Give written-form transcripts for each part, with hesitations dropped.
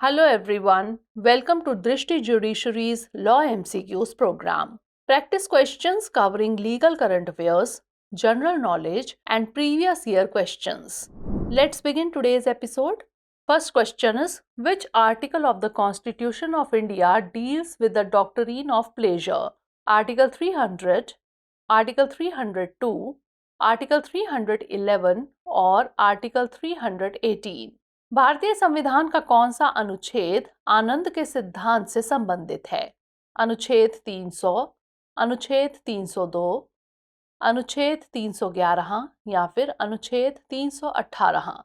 Hello everyone, welcome to Drishti Judiciary's Law MCQs program. Practice questions covering legal current affairs, general knowledge and previous year questions. Let's begin today's episode. First question is, which article of the Constitution of India deals with the doctrine of pleasure? Article 300, Article 302, Article 311 और Article 318. भारतीय संविधान का कौन सा अनुच्छेद आनंद के सिद्धांत से संबंधित है? अनुच्छेद 300, अनुच्छेद 302, अनुच्छेद 311 या फिर अनुच्छेद 318?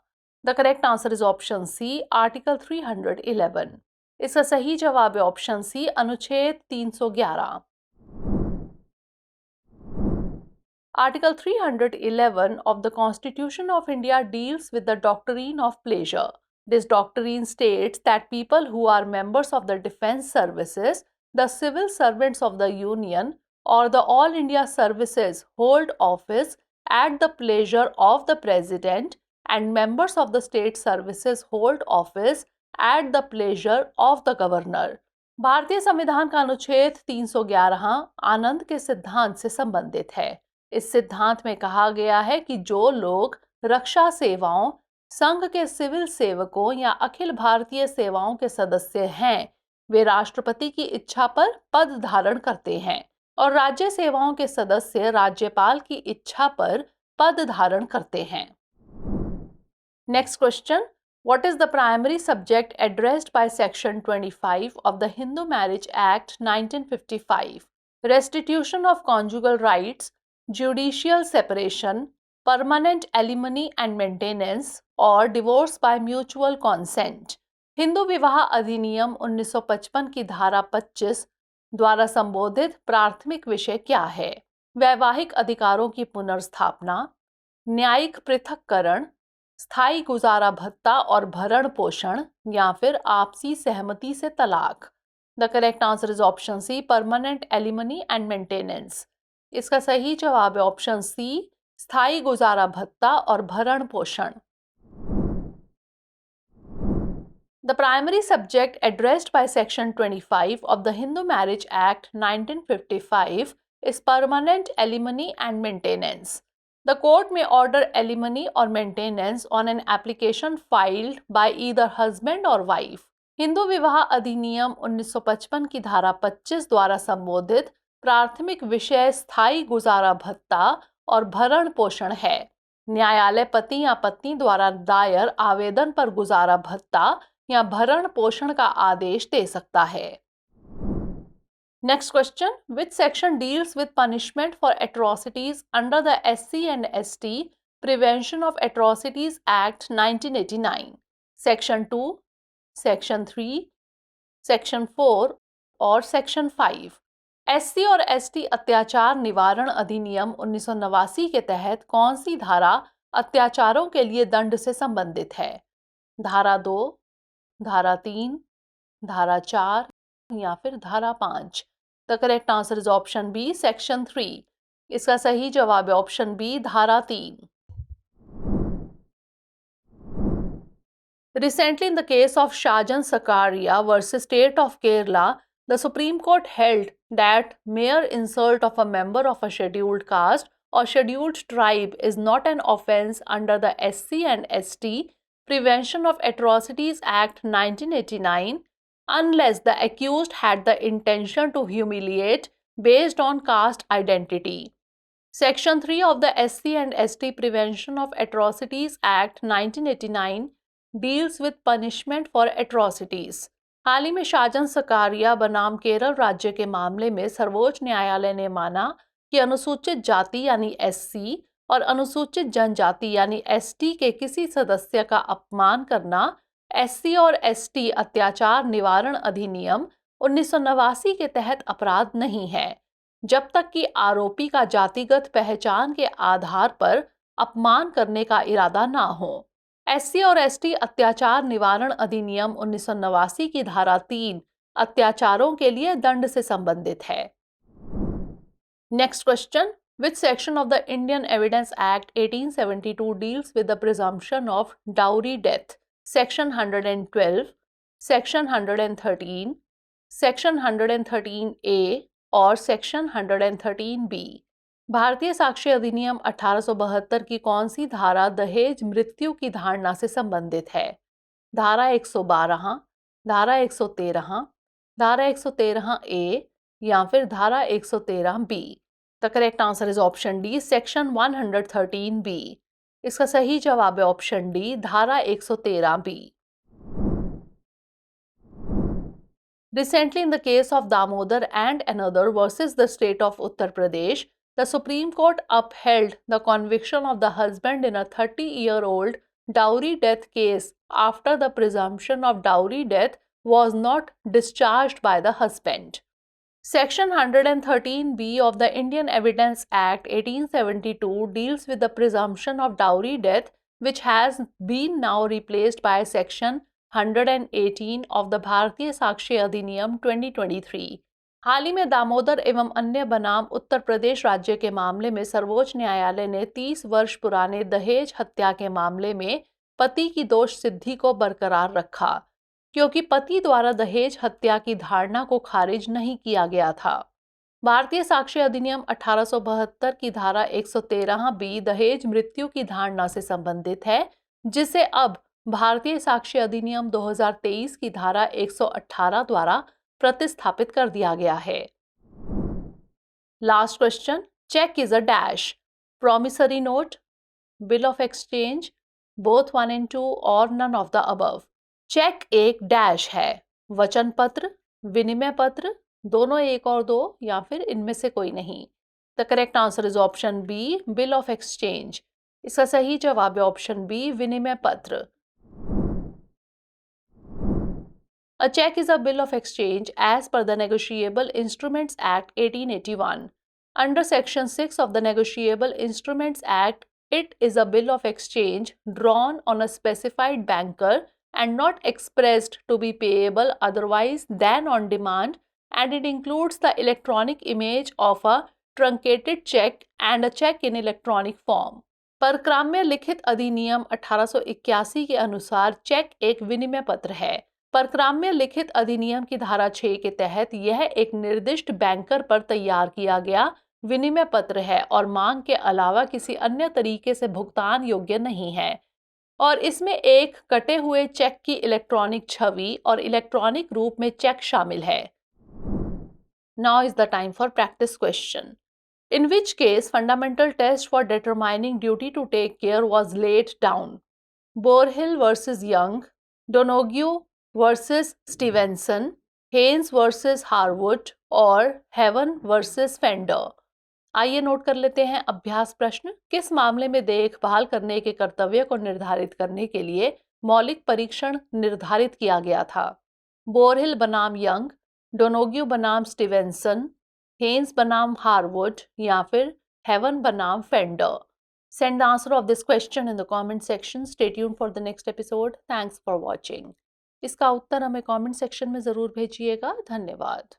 The correct answer is option C, article 311. इसका सही जवाब है ऑप्शन सी, अनुच्छेद 311. Article 311 of the Constitution of India deals with the doctrine of pleasure. This doctrine states that people who are members of the defense services, the civil servants of the Union, or the All India services hold office at the pleasure of the President, and members of the state services hold office at the pleasure of the Governor. भारतीय संविधान का अनुच्छेद 311 आनंद के सिद्धांत से संबंधित है. इस सिद्धांत में कहा गया है कि जो लोग रक्षा सेवाओं, संघ के सिविल सेवकों या अखिल भारतीय सेवाओं के सदस्य हैं, वे राष्ट्रपति की इच्छा पर पद धारण करते हैं और राज्य सेवाओं के सदस्य राज्यपाल की इच्छा पर पद धारण करते हैं. Next question, what is the primary subject addressed by section 25 of the Hindu marriage act 1955? Restitution of conjugal rights, judicial separation, permanent alimony and maintenance और divorce by mutual consent. Hindu विवाह अधिनियम 1955 की धारा 25 द्वारा संबोधित प्राथमिक विषय क्या है? वैवाहिक अधिकारों की पुनर्स्थापना, न्यायिक पृथक्करण, स्थायी गुजारा भत्ता और भरण पोषण या फिर आपसी सहमति से तलाक. The correct answer is option C, permanent alimony and maintenance. इसका सही जवाब है ऑप्शन सी, स्थायी गुजारा भत्ता और भरण पोषण. The primary subject addressed by section 25 of the Hindu Marriage Act 1955 is permanent alimony and maintenance. The court may order alimony or maintenance on an application filed by either husband or wife. Hindu विवाह अधिनियम 1955 की धारा 25 द्वारा संबोधित प्राथमिक विषय स्थायी गुजारा भत्ता और भरण पोषण है. न्यायालय पति या पत्नी द्वारा दायर आवेदन पर गुजारा भत्ता या भरण पोषण का आदेश दे सकता है. Next question, which section deals with punishment for atrocities under the SC and ST prevention of atrocities act 1989? Section 2, section 3, section 4 और सेक्शन 5. SC और ST अत्याचार निवारण अधिनियम 1989 के तहत कौन सी धारा अत्याचारों के लिए दंड से संबंधित है? धारा 2, धारा 3, धारा 4 या फिर धारा 5? The correct answer is option B, section 3. इसका सही जवाब है ऑप्शन बी, धारा 3. Recently, in the case of Shajan Sakaria versus State of Kerala, the Supreme Court held that mere insult of a member of a scheduled caste or scheduled tribe is not an offence under the SC and ST Prevention of Atrocities Act 1989 unless the accused had the intention to humiliate based on caste identity. Section 3 of the SC and ST Prevention of Atrocities Act 1989 deals with punishment for atrocities. हाल ही में शाजन सकारिया बनाम केरल राज्य के मामले में सर्वोच्च न्यायालय ने माना कि अनुसूचित जाति यानी SC और अनुसूचित जनजाति यानी ST के किसी सदस्य का अपमान करना SC और ST अत्याचार निवारण अधिनियम 1989 के तहत अपराध नहीं है, जब तक कि आरोपी का जातिगत पहचान के आधार पर अपमान करने का इरादा ना हो. SC और ST अत्याचार निवारण अधिनियम 1989 की धारा 3 अत्याचारों के लिए दंड से संबंधित है. Next question, which section of the Indian Evidence Act 1872 deals with the presumption of dowry death? Section 112, section 113, section 113A और सेक्शन 113B। भारतीय साक्ष्य अधिनियम 1872 की कौन सी धारा दहेज मृत्यु की धारणा से संबंधित है? धारा 112, धारा 113, धारा 113A या फिर धारा 113B। The correct answer is option D, section 113B। इसका सही जवाब है ऑप्शन डी, धारा 113B। Recently, in the case of Damodar and another versus the state of Uttar Pradesh, the Supreme Court upheld the conviction of the husband in a 30-year-old dowry death case after the presumption of dowry death was not discharged by the husband. Section 113B of the Indian Evidence Act 1872 deals with the presumption of dowry death, which has been now replaced by Section 118 of the भारतीय साक्ष्य अधिनियम 2023। हाल ही में दामोदर एवं अन्य बनाम उत्तर प्रदेश राज्य के मामले में सर्वोच्च न्यायालय ने 30 वर्ष पुराने दहेज हत्या के मामले में पति की दोष सिद्धि को बरकरार रखा, क्योंकि पति द्वारा दहेज हत्या की धारणा को खारिज नहीं किया गया था। भारतीय साक्ष्य अधिनियम 1872 की धारा 113B दहेज मृत्यु की धारणा से संबंधित है, जिसे अब भारतीय साक्ष्य अधिनियम 2023 की धारा 118 द्वारा प्रतिस्थापित कर दिया गया है। Last question, cheque is a dash, promissory note, bill of exchange, both 1 and 2 और none of the above. Cheque एक डैश है, वचन पत्र, विनिमय पत्र, दोनों 1 और 2 या फिर इनमें से कोई नहीं। The correct answer is option B, bill of exchange. इसका सही जवाब है ऑप्शन बी, विनिमय पत्र। A check is a bill of exchange as per the Negotiable Instruments Act 1881. Under Section 6 of the Negotiable Instruments Act, it is a bill of exchange drawn on a specified banker and not expressed to be payable otherwise than on demand, and it includes the electronic image of a truncated check and a check in electronic form. परक्राम्य लिखित अधिनियम 1881 के अनुसार check एक विनिमय पत्र है। परक्राम्य लिखित अधिनियम की धारा 6 के तहत यह एक निर्दिष्ट बैंकर पर तैयार किया गया विनिमय पत्र है और मांग के अलावा किसी अन्य तरीके से भुगतान योग्य नहीं है, और इसमें एक कटे हुए चेक की इलेक्ट्रॉनिक छवि और इलेक्ट्रॉनिक रूप में चेक शामिल है। Now is the time for practice question. In which case fundamental test for determining duty to take care was laid down? Borhill versus Young, Donoghue versus Stevenson, Haynes versus Harwood और Heaven versus Fender। आइए note कर लेते हैं अभ्यास प्रश्न। किस मामले में देखभाल करने के कर्तव्य को निर्धारित करने के लिए मौलिक परीक्षण निर्धारित किया गया था? बोरहिल बनाम यंग, डोनोग्यू बनाम स्टीवेंसन, हेन्स बनाम हारवुड या फिर हेवन बनाम fender. Send the answer of this question in the comment section. Stay tuned for the next episode. Thanks for watching. इसका उत्तर हमें comment section में ज़रूर भेजिएगा। धन्यवाद।